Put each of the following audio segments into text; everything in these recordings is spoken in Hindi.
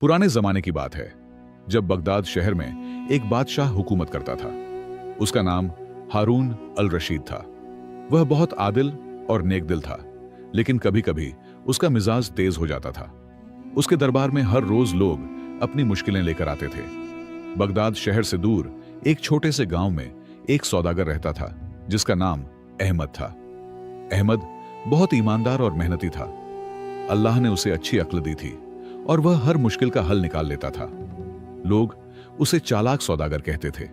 पुराने जमाने की बात है, जब बगदाद शहर में एक बादशाह हुकूमत करता था। उसका नाम हारून अल रशीद था। वह बहुत आदिल और नेक दिल था, लेकिन कभी कभी उसका मिजाज तेज हो जाता था। उसके दरबार में हर रोज लोग अपनी मुश्किलें लेकर आते थे। बगदाद शहर से दूर एक छोटे से गांव में एक सौदागर रहता था, जिसका नाम अहमद था। अहमद बहुत ईमानदार और मेहनती था। अल्लाह ने उसे अच्छी अक्ल दी थी और वह हर मुश्किल का हल निकाल लेता था। लोग उसे चालाक सौदागर कहते थे।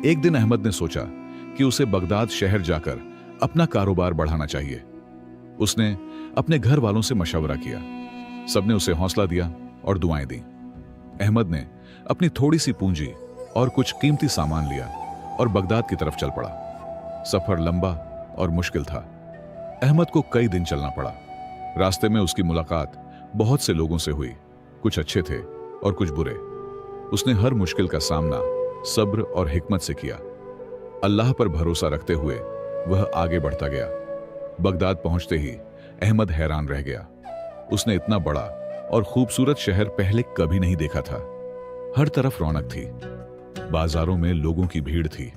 एक दिन अहमद ने सोचा कि उसे बगदाद शहर जाकर अपना कारोबार बढ़ाना चाहिए। उसने अपने घर वालों से मशवरा किया। सबने उसे हौसला दिया और दुआएं दी। अहमद ने अपनी थोड़ी सी पूंजी और कुछ कीमती सामान लिया और बगदाद की तरफ चल पड़ा। सफर लंबा और मुश्किल था। अहमद को कई दिन चलना पड़ा। रास्ते में उसकी मुलाकात बहुत से लोगों से हुई। कुछ अच्छे थे और कुछ बुरे। उसने हर मुश्किल का सामना सब्र और हिकमत से किया। अल्लाह पर भरोसा रखते हुए वह आगे बढ़ता गया। बगदाद पहुंचते ही अहमद हैरान रह गया। उसने इतना बड़ा और खूबसूरत शहर पहले कभी नहीं देखा था। हर तरफ रौनक थी। बाजारों में लोगों की भीड़ थी।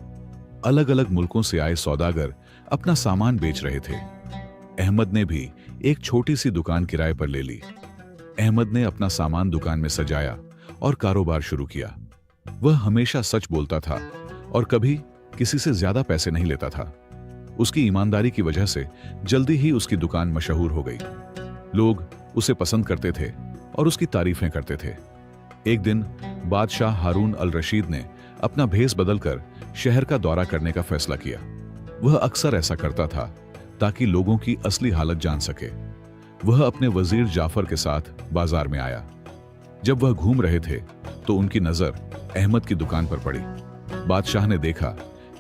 अलग अलग मुल्कों से आए सौदागर अपना सामान बेच रहे थे। अहमद ने भी एक छोटी सी दुकान किराए पर ले ली। अहमद ने अपना सामान दुकान में सजाया और कारोबार शुरू किया। वह हमेशा सच बोलता था और कभी किसी से ज्यादा पैसे नहीं लेता था। उसकी ईमानदारी की वजह से जल्दी ही उसकी दुकान मशहूर हो गई। लोग उसे पसंद करते थे और उसकी तारीफें करते थे। एक दिन बादशाह हारून अल रशीद ने अपना भेस बदलकर शहर का दौरा करने का फैसला किया। वह अक्सर ऐसा करता था ताकि लोगों की असली हालत जान सके। वह अपने वजीर जाफर के साथ बाजार में आया। जब वह घूम रहे थे तो उनकी नजर अहमद की दुकान पर पड़ी। बादशाह ने देखा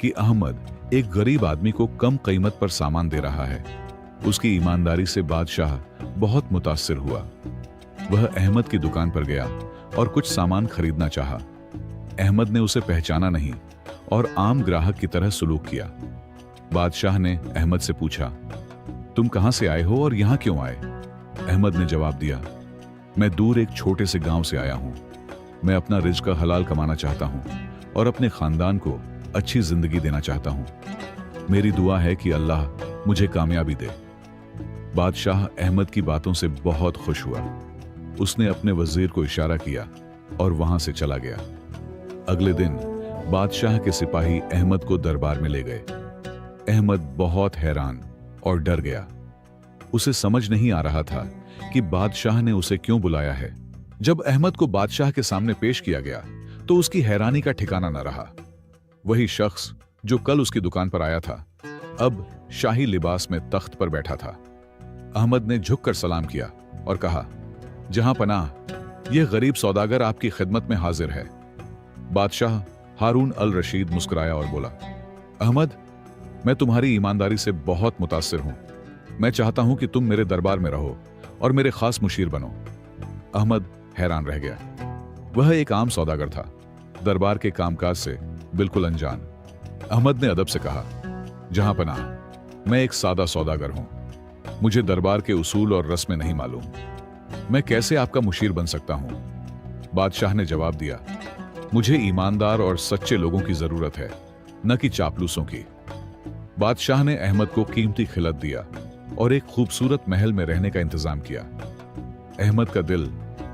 कि अहमद एक गरीब आदमी को कम कीमत पर सामान दे रहा है। उसकी ईमानदारी से बादशाह बहुत मुतासिर हुआ। वह अहमद की दुकान पर गया और कुछ सामान खरीदना चाहा। अहमद ने उसे पहचाना नहीं और आम ग्राहक की तरह सलूक किया। बादशाह ने अहमद से पूछा, तुम कहां से आए हो और यहां क्यों आए? अहमद ने जवाब दिया, मैं दूर एक छोटे से गांव से आया हूं। मैं अपना रिज़्क़ हलाल कमाना चाहता हूं और अपने खानदान को अच्छी जिंदगी देना चाहता हूं। मेरी दुआ है कि अल्लाह मुझे कामयाबी दे। बादशाह अहमद की बातों से बहुत खुश हुआ। उसने अपने वजीर को इशारा किया और वहां से चला गया। अगले दिन बादशाह के सिपाही अहमद को दरबार में ले गए। अहमद बहुत हैरान और डर गया। उसे समझ नहीं आ रहा था कि बादशाह ने उसे क्यों बुलाया है। जब अहमद को बादशाह के सामने पेश किया गया तो उसकी हैरानी का ठिकाना न रहा। वही शख्स जो कल उसकी दुकान पर आया था, अब शाही लिबास में तख्त पर बैठा था। अहमद ने झुककर सलाम किया और कहा, जहां पनाह, यह गरीब सौदागर आपकी खिदमत में हाजिर है। बादशाह हारून अल रशीद मुस्कुराया और बोला, अहमद, मैं तुम्हारी ईमानदारी से बहुत मुतासिर हूं। मैं चाहता हूं कि तुम मेरे दरबार में रहो और मेरे खास मुशीर बनो। अहमद हैरान रह गया। वह एक आम सौदागर था, दरबार के कामकाज से बिल्कुल अनजान। अहमद ने अदब से कहा, जहां पनाह, मैं एक सादा सौदागर हूं। मुझे दरबार के उसूल और रस्में नहीं मालूम। मैं कैसे आपका मुशीर बन सकता हूं? बादशाह ने जवाब दिया, मुझे ईमानदार और सच्चे लोगों की जरूरत है, न कि चापलूसों की। बादशाह ने अहमद को कीमती खिलत दिया और एक खूबसूरत महल में रहने का इंतजाम किया। अहमद का दिल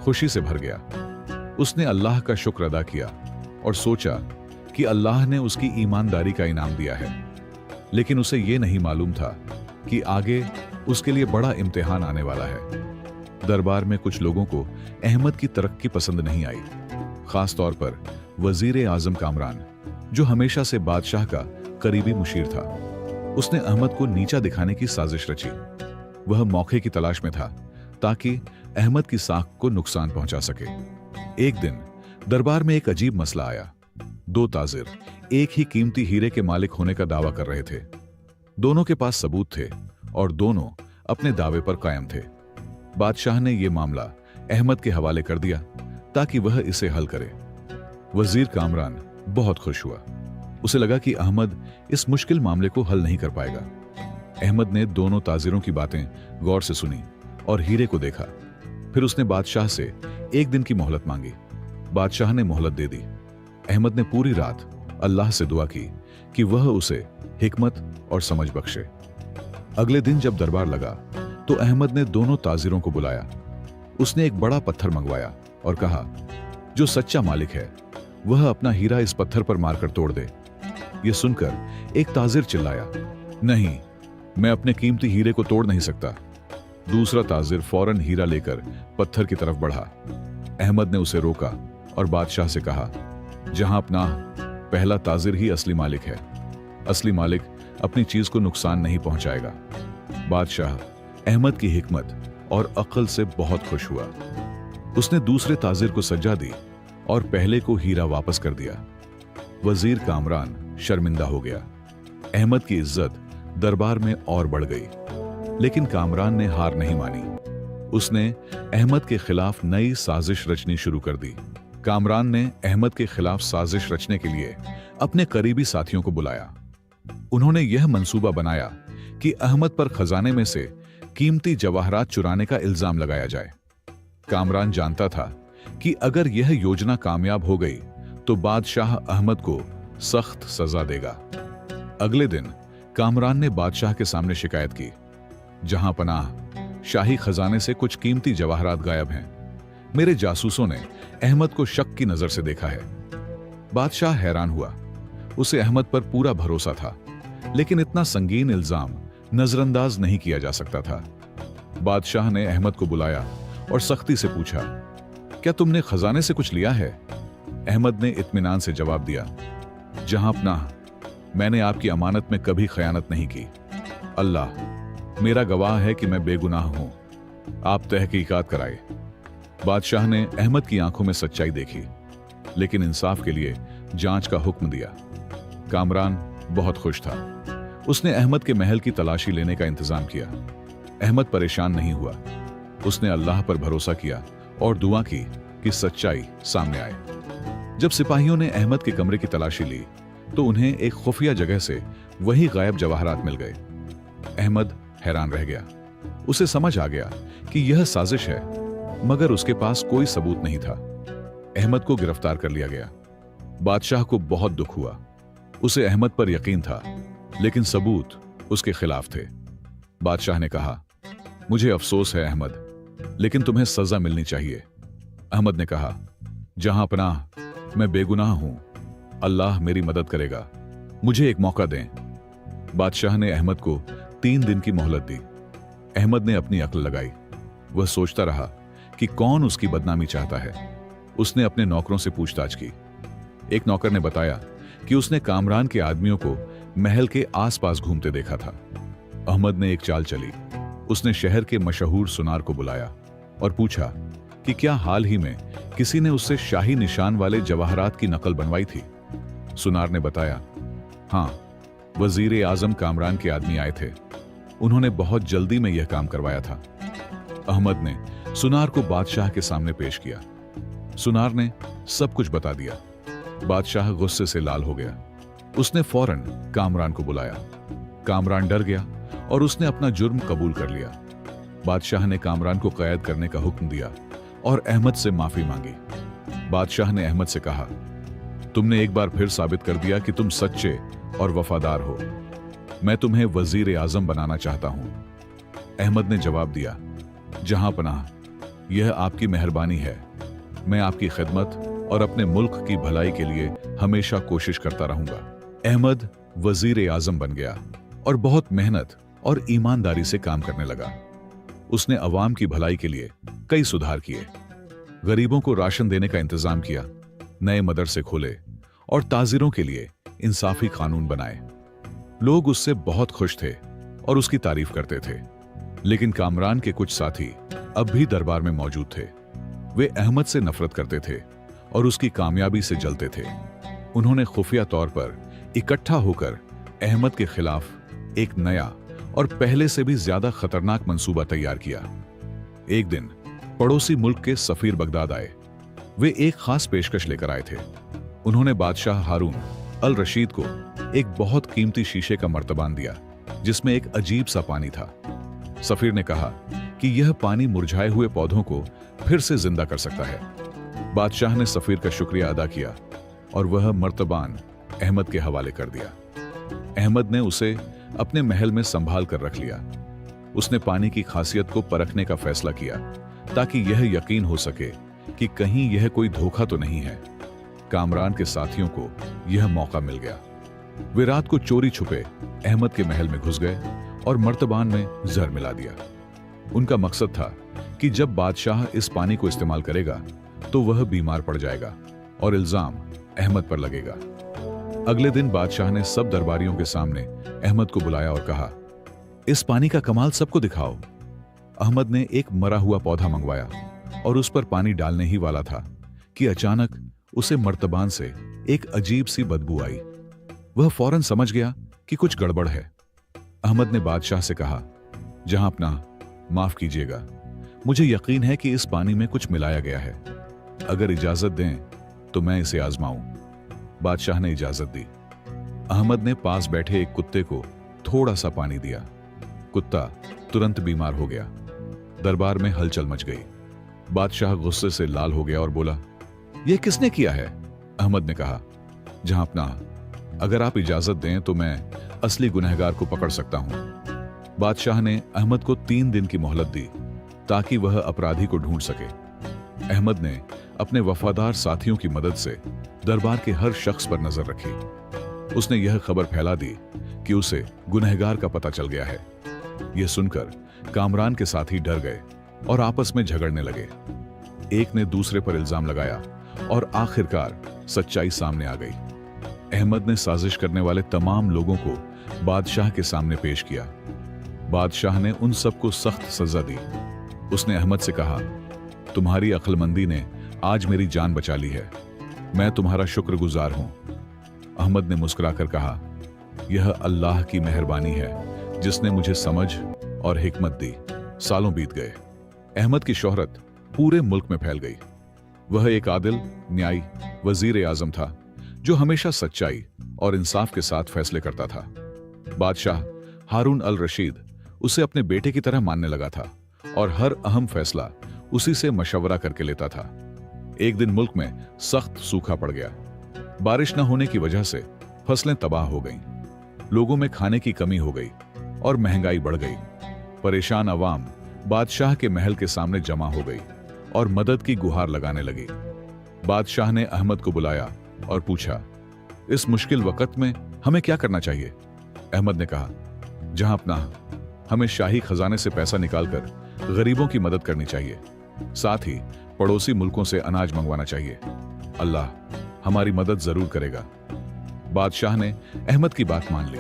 खुशी से भर गया। उसने अल्लाह का शुक्र अदा किया और सोचा कि अल्लाह ने उसकी ईमानदारी का इनाम दिया है। लेकिन उसे यह नहीं मालूम था कि आगे उसके लिए बड़ा इम्तिहान आने वाला है। दरबार में कुछ लोगों को अहमद की तरक्की पसंद नहीं आई, खास तौर पर वजीर आजम कामरान, जो हमेशा से बादशाह का करीबी मुशीर था। उसने अहमद को नीचा दिखाने की साजिश रची। वह मौके की तलाश में था ताकि अहमद की साख को नुकसान पहुंचा सके। एक दिन दरबार में एक अजीब मसला आया। दो ताजिर एक ही कीमती हीरे के मालिक होने का दावा कर रहे थे। दोनों के पास सबूत थे और दोनों अपने दावे पर कायम थे। बादशाह ने यह मामला अहमद के हवाले कर दिया ताकि वह इसे हल करे। वजीर कामरान बहुत खुश हुआ। उसे लगा कि अहमद इस मुश्किल मामले को हल नहीं कर पाएगा। अहमद ने दोनों ताजिरों की बातें गौर से सुनी और हीरे को देखा। फिर उसने बादशाह से एक दिन की मोहलत मांगी। बादशाह ने मोहलत दे दी। अहमद ने पूरी रात अल्लाह से दुआ की कि वह उसे हिकमत और समझ बख्शे। अगले दिन जब दरबार लगा तो अहमद ने दोनों ताजिरों को बुलाया। उसने एक बड़ा पत्थर मंगवाया और कहा, जो सच्चा मालिक है वह अपना हीरा इस पत्थर पर मारकर तोड़ दे। यह सुनकर एक ताजिर चिल्लाया, नहीं, मैं अपने कीमती हीरे को तोड़ नहीं सकता। दूसरा ताजिर फौरन हीरा लेकर पत्थर की तरफ बढ़ा। अहमद ने उसे रोका और बादशाह से कहा, जहां अपना पहला ताजिर ही असली मालिक है। असली मालिक अपनी चीज को नुकसान नहीं पहुंचाएगा। बादशाह अहमद की हिकमत और अक्ल से बहुत खुश हुआ। उसने दूसरे ताजिर को सज्जा दी और पहले को हीरा वापस कर दिया। वजीर कामरान शर्मिंदा हो गया। अहमद की इज्जत दरबार में और बढ़ गई, लेकिन कामरान ने हार नहीं मानी। उसने अहमद के खिलाफ नई साजिश रचनी शुरू कर दी। कामरान ने अहमद के खिलाफ साजिश रचने के लिए अपने करीबी साथियों को बुलाया। उन्होंने यह मंसूबा बनाया कि अहमद पर खजाने में से कीमती जवाहरात चुराने का इल्जाम लगाया जाए। कामरान जानता था कि अगर यह योजना कामयाब हो गई तो बादशाह अहमद को सख्त सजा देगा। अगले दिन कामरान ने बादशाह के सामने शिकायत की, जहां पनाह, शाही खजाने से कुछ कीमती जवाहरात गायब हैं। मेरे जासूसों ने अहमद को शक की नजर से देखा है। बादशाह हैरान हुआ। उसे अहमद पर पूरा भरोसा था, लेकिन इतना संगीन इल्जाम नजरअंदाज नहीं किया जा सकता था। बादशाह ने अहमद को बुलाया और सख्ती से पूछा, क्या तुमने खजाने से कुछ लिया है? अहमद ने इत्मीनान से जवाब दिया, जहां अपना, मैंने आपकी अमानत में कभी खयानत नहीं की। अल्लाह मेरा गवाह है कि मैं बेगुनाह हूं। आप तहकीकात कराए। बादशाह ने अहमद की आंखों में सच्चाई देखी, लेकिन इंसाफ के लिए जांच का हुक्म दिया। कामरान बहुत खुश था। उसने अहमद के महल की तलाशी लेने का इंतजाम किया। अहमद परेशान नहीं हुआ। उसने अल्लाह पर भरोसा किया और दुआ की कि सच्चाई सामने आए। जब सिपाहियों ने अहमद के कमरे की तलाशी ली तो उन्हें एक खुफिया जगह से वही गायब जवाहरात मिल गए। अहमद हैरान रह गया। उसे समझ आ गया कि यह साजिश है, मगर उसके पास कोई सबूत नहीं था। अहमद को गिरफ्तार कर लिया गया। बादशाह को बहुत दुख हुआ। उसे अहमद पर यकीन था, लेकिन सबूत उसके खिलाफ थे। बादशाह ने कहा, मुझे अफसोस है अहमद, लेकिन तुम्हें सजा मिलनी चाहिए। अहमद ने कहा, जहां पनाह, मैं बेगुनाह हूं। अल्लाह मेरी मदद करेगा। मुझे एक मौका दें। बादशाह ने अहमद को 3 दिन की मोहलत दी। अहमद ने अपनी अक्ल लगाई। वह सोचता रहा कि कौन उसकी बदनामी चाहता है। उसने अपने नौकरों से पूछताछ की। एक नौकर ने बताया कि उसने कामरान के आदमियों को महल के आसपास घूमते देखा था। अहमद ने एक चाल चली। उसने शहर के मशहूर सुनार को बुलाया और पूछा कि क्या हाल ही में किसी ने उससे शाही निशान वाले जवाहरात की नकल बनवाई थी। सुनार ने बताया, हां, वजीर आजम कामरान के आदमी आए थे। उन्होंने बहुत जल्दी में यह काम करवाया था। अहमद ने सुनार को बादशाह के सामने पेश किया। सुनार ने सब कुछ बता दिया। बादशाह गुस्से से लाल हो गया। उसने फौरन कामरान को बुलाया। कामरान डर गया और उसने अपना जुर्म कबूल कर लिया। बादशाह ने कामरान को कैद करने का हुक्म दिया और अहमद से माफी मांगी। बादशाह ने अहमद से कहा, तुमने एक बार फिर साबित कर दिया कि तुम सच्चे और वफादार हो। मैं तुम्हें वजीर आजम बनाना चाहता हूं। अहमद ने जवाब दिया, जहां पनाह, यह आपकी मेहरबानी है। मैं आपकी खिदमत और अपने मुल्क की भलाई के लिए हमेशा कोशिश करता रहूंगा। अहमद वजीर आजम बन गया और बहुत मेहनत और ईमानदारी से काम करने लगा। उसने अवाम की भलाई के लिए कई सुधार किए। गरीबों को राशन देने का इंतजाम किया, नए मदरसे खोले और ताजिरों के लिए इंसाफी कानून बनाए। लोग उससे बहुत खुश थे और उसकी तारीफ करते थे। लेकिन कामरान के कुछ साथी अब भी दरबार में मौजूद थे। वे अहमद से नफरत करते थे और उसकी कामयाबी से जलते थे। उन्होंने खुफिया तौर पर इकट्ठा होकर अहमद के खिलाफ एक नया और पहले से भी ज्यादा खतरनाक मंसूबा तैयार किया। एक दिन पड़ोसी मुल्क के सफीर बगदाद आए। वे एक खास पेशकश लेकर आए थे। उन्होंने बादशाह हारून अल रशीद को एक बहुत कीमती शीशे का मर्तबान दिया, जिसमें एक अजीब सा पानी था। सफीर ने कहा कि यह पानी मुरझाए हुए पौधों को फिर से जिंदा कर सकता है। बादशाह ने सफीर का शुक्रिया अदा किया और वह मर्तबान अहमद के हवाले कर दिया। अहमद ने उसे अपने महल में संभाल कर रख लिया। उसने पानी की खासियत को परखने का फैसला किया ताकि यह यकीन हो सके कि कहीं यह कोई धोखा तो नहीं है। कामरान के साथियों को यह मौका मिल गया। वे रात को चोरी छुपे अहमद के महल में घुस गए और मर्तबान में जहर मिला दिया। उनका मकसद था कि जब बादशाह इस पानी को इस्तेमाल करेगा तो वह बीमार पड़ जाएगा और इल्जाम अहमद पर लगेगा। अगले दिन बादशाह ने सब दरबारियों के सामने अहमद को बुलाया और कहा, इस पानी का कमाल सबको दिखाओ। अहमद ने एक मरा हुआ पौधा मंगवाया और उस पर पानी डालने ही वाला था कि अचानक उसे मर्तबान से एक अजीब सी बदबू आई। वह फौरन समझ गया कि कुछ गड़बड़ है। अहमद ने बादशाह से कहा, जहां अपना माफ कीजिएगा, मुझे यकीन है कि इस पानी में कुछ मिलाया गया है। अगर इजाजत दें तो मैं इसे आजमाऊं। बादशाह ने इजाजत दी। अहमद ने पास बैठे एक कुत्ते को थोड़ा सा पानी दिया। कुत्ता तुरंत बीमार हो गया। दरबार में हलचल मच गई। बादशाह गुस्से से लाल हो गया और बोला, यह किसने किया है? अहमद ने कहा, जहां अपना, अगर आप इजाजत दें तो मैं असली गुनहगार को पकड़ सकता हूं। बादशाह ने अहमद को 3 दिन की मोहलत दी ताकि वह अपराधी को ढूंढ सके। अहमद ने अपने वफादार साथियों की मदद से दरबार के हर शख्स पर नजर रखी। उसने यह खबर फैला दी कि उसे गुनहगार का पता चल गया है। यह सुनकर कामरान के साथी डर गए और आपस में झगड़ने लगे। एक ने दूसरे पर इल्जाम लगाया और आखिरकार सच्चाई सामने आ गई। अहमद ने साजिश करने वाले तमाम लोगों को बादशाह के सामने पेश किया। बादशाह ने उन सबको सख्त सजा दी। उसने अहमद से कहा, तुम्हारी अक्लमंदी ने आज मेरी जान बचा ली है। मैं तुम्हारा शुक्रगुजार हूं। अहमद ने मुस्कुराकर कहा, यह अल्लाह की मेहरबानी है जिसने मुझे समझ और हिकमत दी। सालों बीत गए। अहमद की शोहरत पूरे मुल्क में फैल गई। वह एक आदिल, न्यायी वजीर आजम था जो हमेशा सच्चाई और इंसाफ के साथ फैसले करता था। बादशाह हारून अल रशीद उसे अपने बेटे की तरह मानने लगा था और हर अहम फैसला उसी से मशवरा करके लेता था। एक दिन मुल्क में सख्त सूखा पड़ गया। बारिश न होने की वजह से फसलें तबाह हो गईं। लोगों में खाने की कमी हो गई और महंगाई बढ़ गई। परेशान अवाम बादशाह के महल के सामने जमा हो गई और मदद की गुहार लगाने लगी। बादशाह ने अहमद को बुलाया और पूछा, इस मुश्किल वक्त में हमें क्या करना चाहिए? अहमद ने कहा, जहां अपना, हमें शाही खजाने से पैसा निकालकर गरीबों की मदद करनी चाहिए। साथ ही पड़ोसी मुल्कों से अनाज मंगवाना चाहिए। अल्लाह हमारी मदद जरूर करेगा। बादशाह ने अहमद की बात मान ली।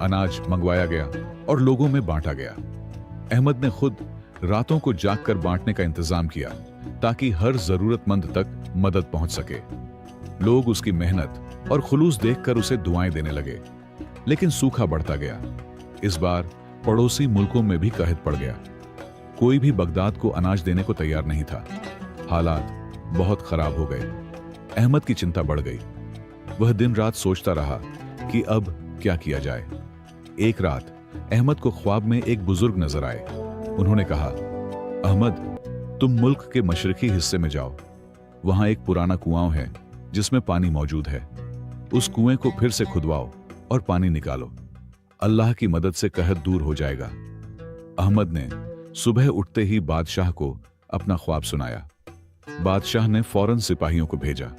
अनाज मंगवाया गया और लोगों में बांटा गया। अहमद ने खुद रातों को जागकर बांटने का इंतजाम किया ताकि हर जरूरतमंद तक मदद पहुंच सके। लोग उसकी मेहनत और खुलूस देखकर उसे दुआएं देने लगे। लेकिन सूखा बढ़ता गया। इस बार पड़ोसी मुल्कों में भी कहत पड़ गया। कोई भी बगदाद को अनाज देने को तैयार नहीं था। हालात बहुत खराब हो गए। अहमद की चिंता बढ़ गई। वह दिन रात सोचता रहा कि अब क्या किया जाए। एक रात अहमद को ख्वाब में एक बुजुर्ग नजर आए। उन्होंने कहा, अहमद, तुम मुल्क के मशरकी हिस्से में जाओ। वहां एक पुराना कुआं है जिसमें पानी मौजूद है। उस कुएं को फिर से खुदवाओ और पानी निकालो। अल्लाह की मदद से कहत दूर हो जाएगा। अहमद ने सुबह उठते ही बादशाह को अपना ख्वाब सुनाया। बादशाह ने फौरन सिपाहियों को भेजा।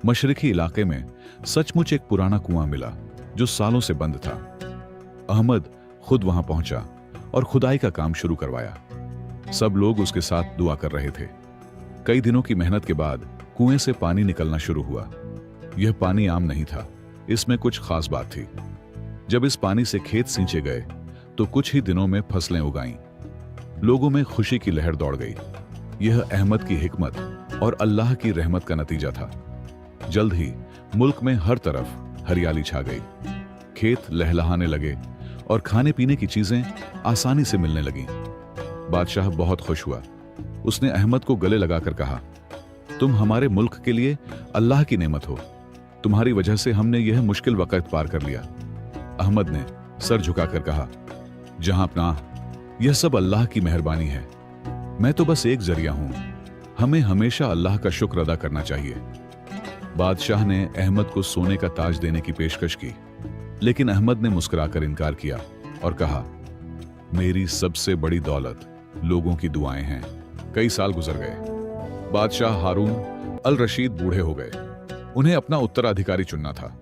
मशरकी इलाके में सचमुच एक पुराना कुआं मिला जो सालों से बंद था। अहमद खुद वहां पहुंचा और खुदाई का काम शुरू करवाया। सब लोग उसके साथ दुआ कर रहे थे। कई दिनों की मेहनत के बाद कुएं से पानी निकलना शुरू हुआ। यह पानी आम नहीं था, इसमें कुछ खास बात थी। जब इस पानी से खेत सींचे गए तो कुछ ही दिनों में फसलें उगाईं। लोगों में खुशी की लहर दौड़ गई। यह अहमद की हिकमत और अल्लाह की रहमत का नतीजा था। जल्द ही मुल्क में हर तरफ हरियाली छा गई। खेत लहलहाने लगे और खाने पीने की चीजें आसानी से मिलने लगीं। बादशाह बहुत खुश हुआ। उसने अहमद को गले लगाकर कहा, तुम हमारे मुल्क के लिए अल्लाह की नेमत हो। तुम्हारी वजह से हमने यह मुश्किल वक्त पार कर लिया। अहमद ने सर झुकाकर कहा, जहां अपना, यह सब अल्लाह की मेहरबानी है। मैं तो बस एक जरिया हूं। हमें हमेशा अल्लाह का शुक्र अदा करना चाहिए। बादशाह ने अहमद को सोने का ताज देने की पेशकश की, लेकिन अहमद ने मुस्कुराकर इनकार किया और कहा, मेरी सबसे बड़ी दौलत लोगों की दुआएं हैं। कई साल गुजर गए। बादशाह हारून अल रशीद बूढ़े हो गए। उन्हें अपना उत्तराधिकारी चुनना था।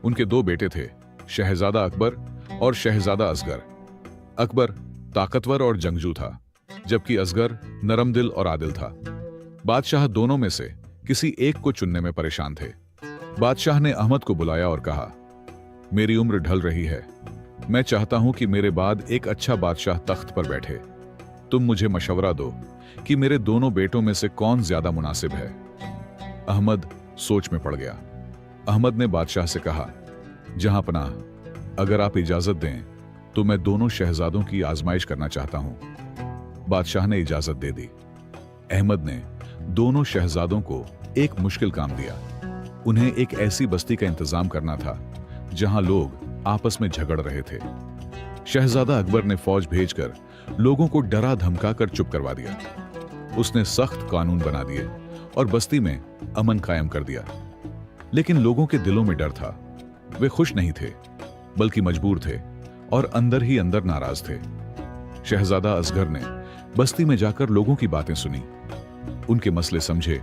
उनके दो बेटे थे, शहजादा अकबर और शहजादा असगर। अकबर ताकतवर और जंगजू था, जबकि असगर नरम दिल और आदिल था। बादशाह दोनों में से किसी एक को चुनने में परेशान थे। बादशाह ने अहमद को बुलाया और कहा, मेरी उम्र ढल रही है। मैं चाहता हूं कि मेरे बाद एक अच्छा बादशाह तख्त पर बैठे। तुम मुझे मशवरा दो कि मेरे दोनों बेटों में से कौन ज्यादा मुनासिब है। अहमद सोच में पड़ गया। अहमद ने बादशाह से कहा, जहां पनाह, अगर आप इजाजत दें तो मैं दोनों शहजादों की आजमाइश करना चाहता हूं। बादशाह ने इजाजत दे दी। अहमद ने दोनों शहजादों को एक मुश्किल काम दिया। उन्हें एक ऐसी बस्ती का इंतजाम करना था जहां लोग आपस में झगड़ रहे थे। शहजादा अकबर ने फौज भेजकर लोगों को डरा धमका कर चुप करवा दिया। उसने सख्त कानून बना दिए और बस्ती में अमन कायम कर दिया। लेकिन लोगों के दिलों में डर था। वे खुश नहीं थे, बल्कि मजबूर थे और अंदर ही अंदर नाराज थे। शहजादा असगर ने बस्ती में जाकर लोगों की बातें सुनी, उनके मसले समझे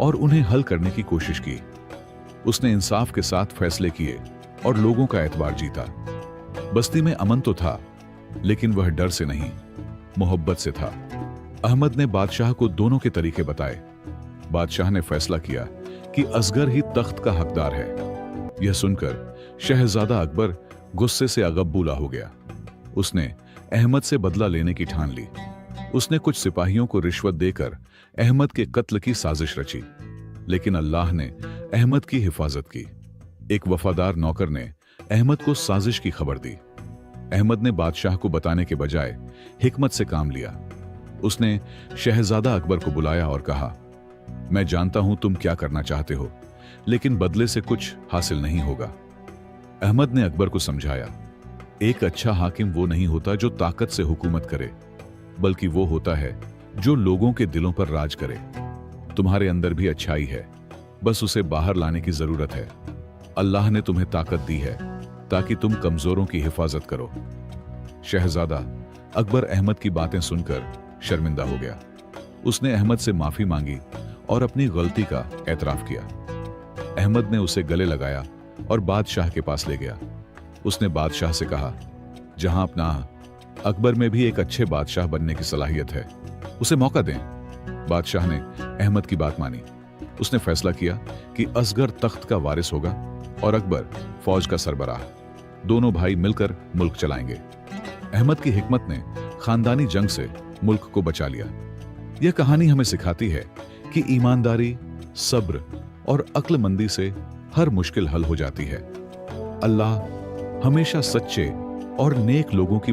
और उन्हें हल करने की कोशिश की। उसने इंसाफ के साथ फैसले किए और लोगों का एतबार जीता। बस्ती में अमन तो था, लेकिन वह डर से नहीं, मोहब्बत से था। अहमद ने बादशाह को दोनों के तरीके बताए। बादशाह ने फैसला किया कि असगर ही तख्त का हकदार है। यह सुनकर शहजादा अकबर गुस्से से अगबूला हो गया। उसने अहमद से बदला लेने की ठान ली। उसने कुछ सिपाहियों को रिश्वत देकर अहमद के कत्ल की साजिश रची, लेकिन अल्लाह ने अहमद की हिफाजत की। एक वफादार नौकर ने अहमद को साजिश की खबर दी। अहमद ने बादशाह को बताने के बजाय हिकमत से काम लिया। उसने शहजादा अकबर को बुलाया और कहा, मैं जानता हूं तुम क्या करना चाहते हो, लेकिन बदले से कुछ हासिल नहीं होगा। अहमद ने अकबर को समझाया, एक अच्छा हाकिम वो नहीं होता जो ताकत से हुकूमत करे, बल्कि वो होता है जो लोगों के दिलों पर राज करे। तुम्हारे अंदर भी अच्छाई है, बस उसे बाहर लाने की जरूरत है। अल्लाह ने तुम्हें ताकत दी है ताकि तुम कमजोरों की हिफाजत करो। शहजादा अकबर अहमद की बातें सुनकर शर्मिंदा हो गया। उसने अहमद से माफी मांगी और अपनी गलती का एतराफ किया। अहमद ने उसे गले लगाया और बादशाह के पास ले गया। उसने बादशाह से कहा, जहां अपना अकबर में भी एक अच्छे बादशाह बनने की सलाहियत है, उसे मौका दें। बादशाह ने अहमद की बात मानी। उसने फैसला किया कि असगर तख्त का वारिस होगा और अकबर फौज का सरबराह। दोनों भाई मिलकर मुल्क चलाएंगे। अहमद की हिकमत ने खानदानी जंग से मुल्क को बचा लिया। यह कहानी हमें सिखाती है कि ईमानदारी, सब्र और अक्लमंदी से हर मुश्किल हल हो जाती है। अल्लाह हमेशा सच्चे और नेक लोगों की